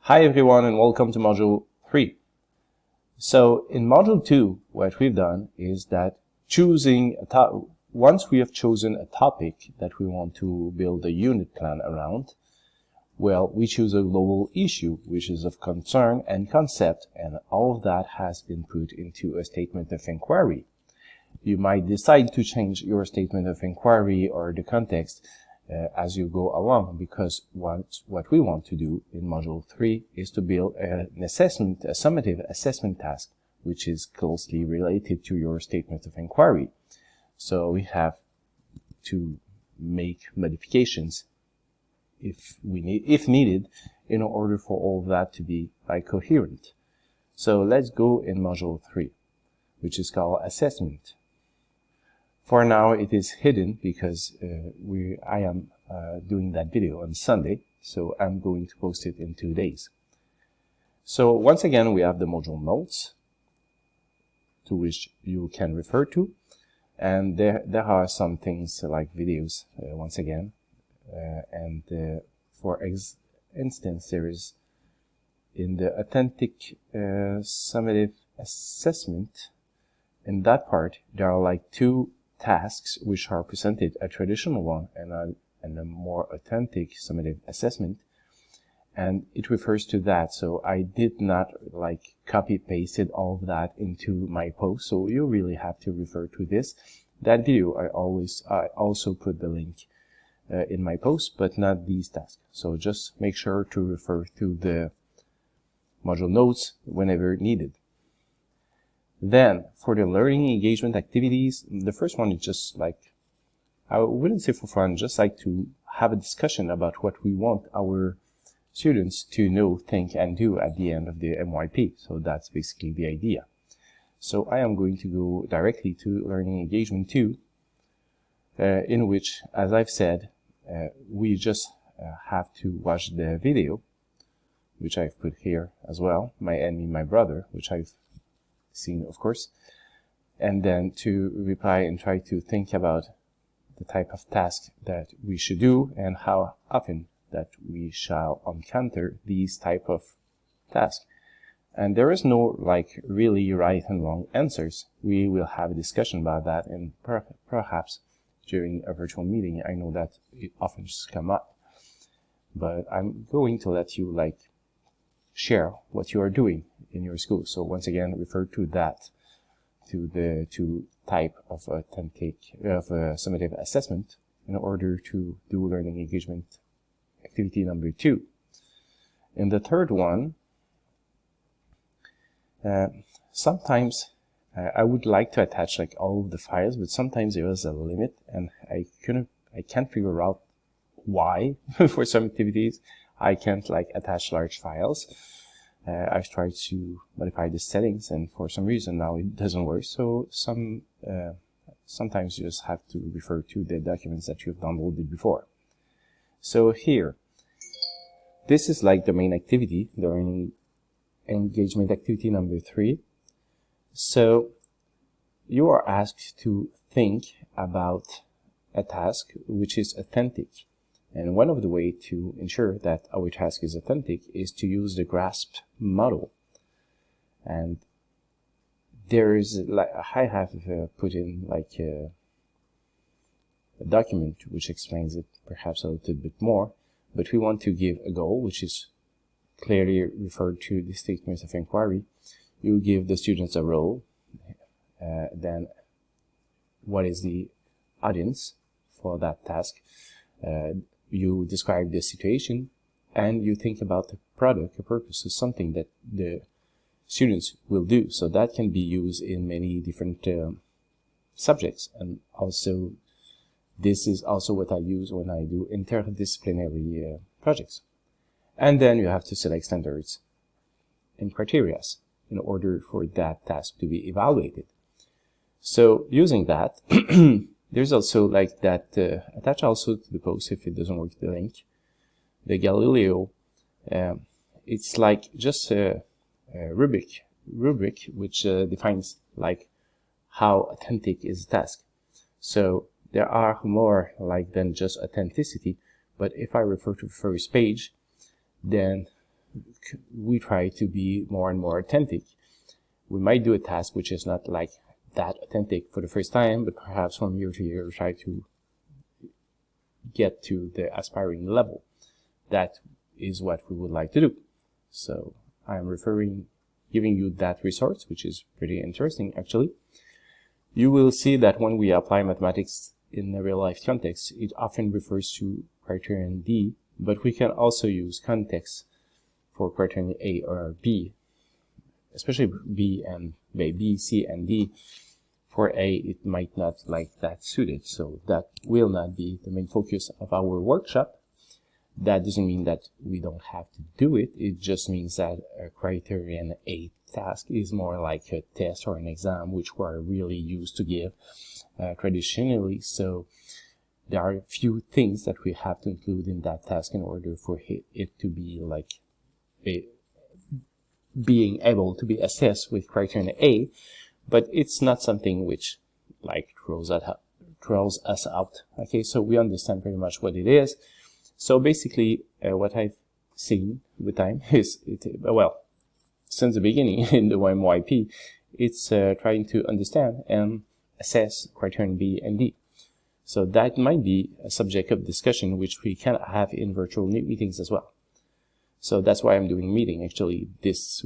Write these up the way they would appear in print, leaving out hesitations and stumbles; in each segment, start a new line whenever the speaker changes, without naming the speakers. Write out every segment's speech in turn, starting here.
Hi everyone and welcome to Module 3. So in Module 2, what we've done is that once we have chosen a topic that we want to build a unit plan around, well, we choose a global issue which is of concern and concept, and all of that has been put into a statement of inquiry. You might decide to change your statement of inquiry or the context as you go along, because what we want to do in Module 3 is to build a summative assessment task, which is closely related to your statement of inquiry. So we have to make modifications if needed, in order for all of that to be coherent. So let's go in Module 3, which is called assessment. For now, it is hidden because I am doing that video on Sunday, so I'm going to post it in 2 days. So once again, we have the module notes to which you can refer to, and there are some things like videos once again, for instance, there is in the authentic summative assessment. In that part, there are like two tasks which are presented, a traditional one and a more authentic summative assessment, and it refers to that. So I did not copy pasted all of that into my post, so you really have to refer to that video. I also put the link in my post, but not these tasks. So just make sure to refer to the module notes whenever needed. Then, for the learning engagement activities, the first one is just I wouldn't say for fun, just to have a discussion about what we want our students to know, think, and do at the end of the MYP. So that's basically the idea. So I am going to go directly to learning engagement 2, in which, as I've said, we just have to watch the video, which I've put here as well, My Enemy, My Brother, which I've seen, of course, and then to reply and try to think about the type of task that we should do and how often that we shall encounter these type of tasks. And there is no really right and wrong answers. We will have a discussion about that, and perhaps during a virtual meeting. I know that it often just come up, but I'm going to let you share what you are doing in your school. So once again, refer to that, to the two type of summative assessment, in order to do learning engagement activity number 2. In the third one, sometimes I would like to attach all of the files, but sometimes there is a limit, and I can't figure out why. For some activities I can't attach large files. I've tried to modify the settings, and for some reason now it doesn't work. So sometimes you just have to refer to the documents that you've downloaded before. So here, this is the main activity, the learning engagement activity number 3. So you are asked to think about a task which is authentic. And one of the ways to ensure that our task is authentic is to use the GRASP model. And there is, I have put in a document which explains it perhaps a little bit more, but we want to give a goal which is clearly referred to the statement of inquiry. You give the students a role, then what is the audience for that task, you describe the situation, and you think about the product, a purpose, is something that the students will do. So that can be used in many different subjects, and also this is also what I use when I do interdisciplinary projects. And then you have to select standards and criteria in order for that task to be evaluated. So using that, there's also attach also to the post, if it doesn't work, the link, the Galileo. It's just a rubric which defines how authentic is the task. So there are more than just authenticity, but if I refer to the first page, then we try to be more and more authentic. We might do a task which is not like that authentic for the first time, but perhaps from year to year try to get to the aspiring level. That is what we would like to do. So I'm giving you that resource, which is pretty interesting actually. You will see that when we apply mathematics in a real life context, it often refers to criterion D, but we can also use context for criterion A or B, especially B, C, and D. For A, it might not like that suited, so that will not be the main focus of our workshop. That doesn't mean that we don't have to do it. It just means that a criterion A task is more like a test or an exam, which we're really used to give traditionally. So there are a few things that we have to include in that task in order for it to be like being able to be assessed with criterion A, but it's not something which like throws us out. Okay, so we understand pretty much what it is. So basically, what I've seen with time is, well, since the beginning in the MYP, it's trying to understand and assess criterion B and D. So that might be a subject of discussion which we can have in virtual meetings as well. So that's why I'm doing meeting actually this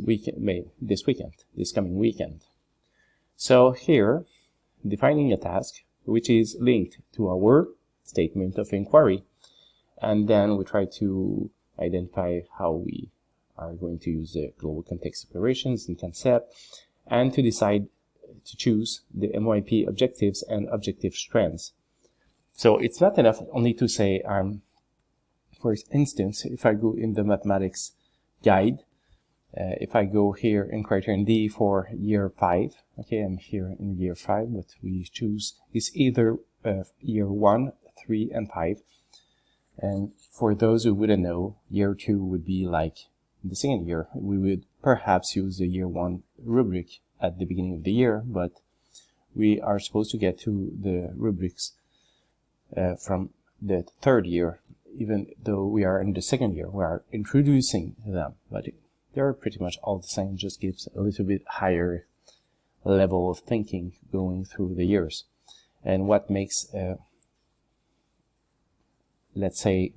coming weekend. So here, defining a task which is linked to our statement of inquiry, and then we try to identify how we are going to use the global context operations and concept, and to decide to choose the MYP objectives and objective strands. So it's not enough only to say, for instance, if I go in the mathematics guide, if I go here in criterion D for year 5, okay, I'm here in year 5, what we choose is either year 1, 3, and 5. And for those who wouldn't know, year 2 would be like the second year. We would perhaps use the year 1 rubric at the beginning of the year, but we are supposed to get to the rubrics from the third year, even though we are in the second year. We are introducing them, but they're pretty much all the same, just gives a little bit higher level of thinking going through the years. And what makes let's say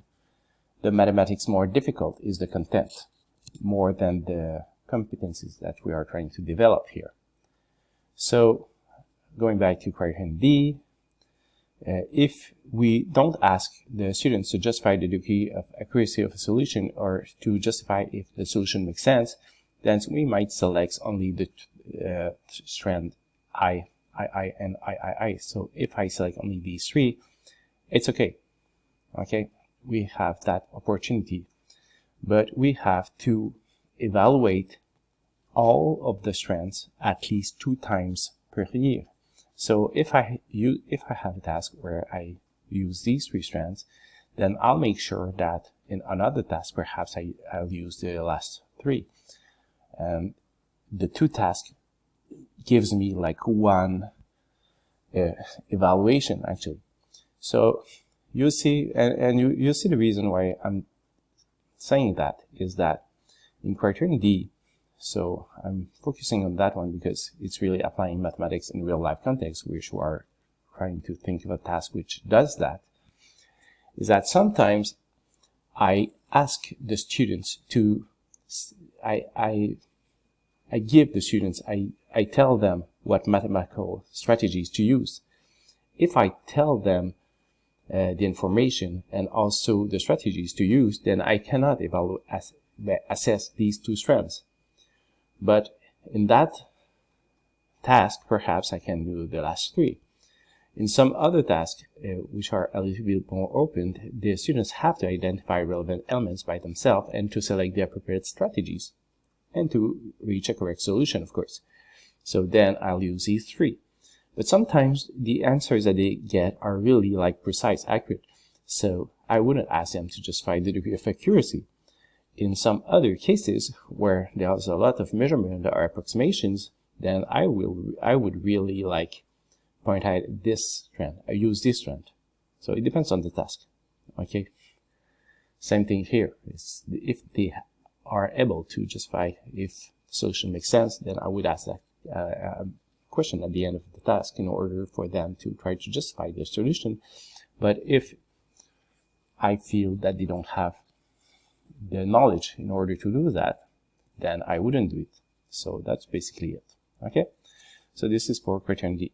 the mathematics more difficult is the content more than the competencies that we are trying to develop here. So going back to criterion D, if we don't ask the students to justify the degree of accuracy of a solution or to justify if the solution makes sense, then we might select only the strand I, and I. So if I select only these three, it's okay. Okay, we have that opportunity, but we have to evaluate all of the strands at least 2 times per year. So if I have a task where I use these 3 strands, then I'll make sure that in another task perhaps I'll use the last 3. And the 2 tasks gives me like 1 evaluation actually. So you see, and you see the reason why I'm saying that is that in criterion D, so I'm focusing on that one because it's really applying mathematics in real life context, which we are trying to think of a task which does that, is that sometimes I ask the students to, I give the students, I tell them what mathematical strategies to use. If I tell them the information and also the strategies to use, then I cannot assess these 2 strands. But in that task, perhaps I can do the last 3. In some other tasks, which are a little bit more open, the students have to identify relevant elements by themselves and to select the appropriate strategies and to reach a correct solution, of course. So then I'll use these 3. But sometimes the answers that they get are really like precise, accurate. So I wouldn't ask them to justify the degree of accuracy. In some other cases where there's a lot of measurement or approximations, then I would really like point out this trend. I use this trend. So it depends on the task. Okay. Same thing here. If they are able to justify if the solution makes sense, then I would ask that question at the end of the task in order for them to try to justify their solution. But if I feel that they don't have the knowledge in order to do that, then I wouldn't do it. So that's basically it. Okay, so this is for criterion D.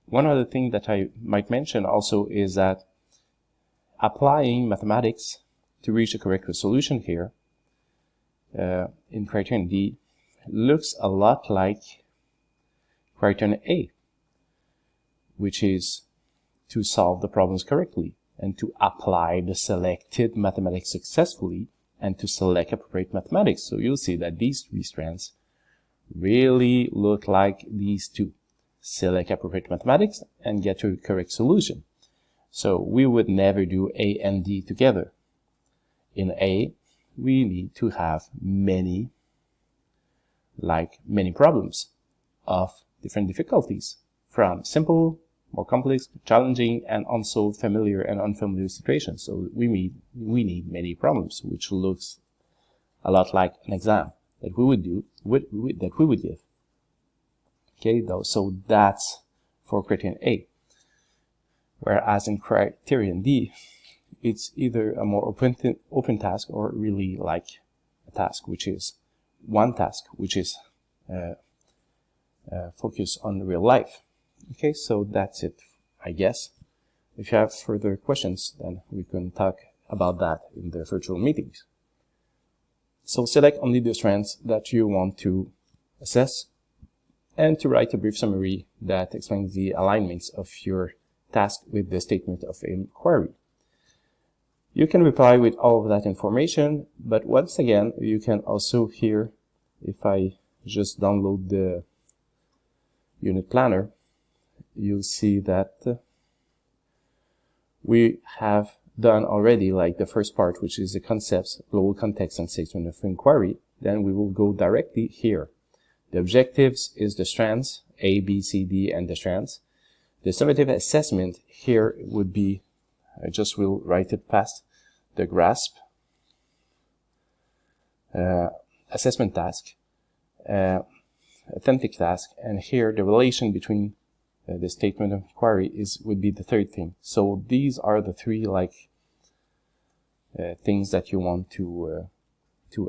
One other thing that I might mention also is that applying mathematics to reach a correct solution here in criterion D looks a lot like criterion A, which is to solve the problems correctly and to apply the selected mathematics successfully and to select appropriate mathematics. So you'll see that these three strands really look like these two. Select appropriate mathematics and get to a correct solution. So we would never do A and D together. In A, we need to have many problems of different difficulties, from simple, more complex, challenging, and unsolved familiar and unfamiliar situations. So we need many problems, which looks a lot like an exam that we would do, that we would give. Okay, so that's for criterion A. Whereas in criterion D, it's either a more open task or really like a task, which is one task, which is focused on real life. Okay, so that's it, I guess. If you have further questions, then we can talk about that in the virtual meetings. So select only the strands that you want to assess and to write a brief summary that explains the alignments of your task with the statement of inquiry. You can reply with all of that information, but once again, you can also here, if I just download the unit planner, you'll see that we have done already like the first part, which is the concepts, global context, and statement of inquiry. Then we will go directly here. The objectives is the strands, A, B, C, D, and the strands. The summative assessment here would be, I just will write it fast, the grasp, assessment task, authentic task, and here the relation between the statement of inquiry would be the third thing. So these are the three things that you want to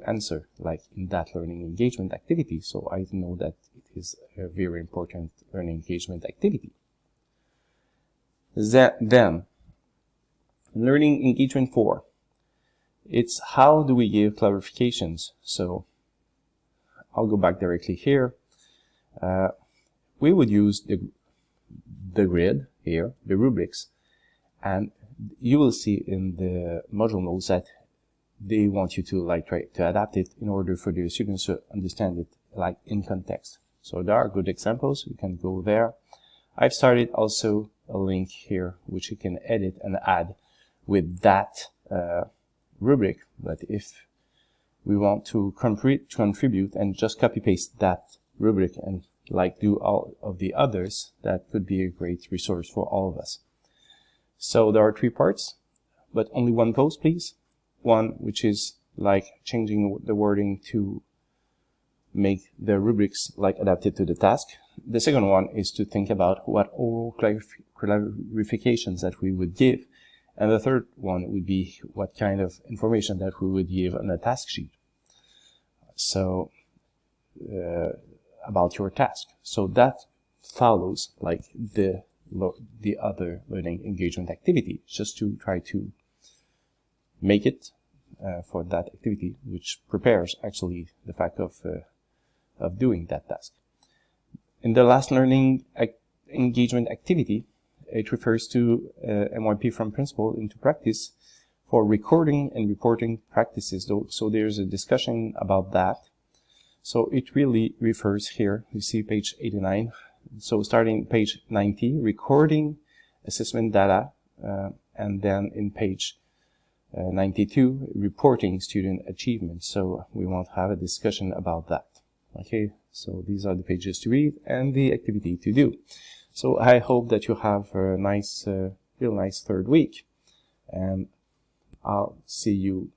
answer like in that learning engagement activity. So I know that it is a very important learning engagement activity. Then learning engagement 4, it's how do we give clarifications. So I'll go back directly here. We would use the grid here, the rubrics, and you will see in the module notes that they want you to try to adapt it in order for the students to understand it in context. So there are good examples. You can go there. I've started also a link here which you can edit and add with that rubric. But if we want to contribute and just copy paste that rubric and do all of the others, that could be a great resource for all of us. So there are 3 parts, but only one post, please. One which is changing the wording to make the rubrics adapted to the task. The second one is to think about what oral clarifications that we would give. And the third one would be what kind of information that we would give on a task sheet. So about your task. So that follows the other learning engagement activity, just to try to make it for that activity, which prepares actually the fact of doing that task. In the last learning engagement activity, it refers to MYP from principle into practice for recording and reporting practices. So there's a discussion about that. So it really refers here, you see page 89. So starting page 90, recording assessment data, and then in page 92, reporting student achievement. So we want to have a discussion about that. Okay, so these are the pages to read and the activity to do. So I hope that you have a nice, real nice third week, and I'll see you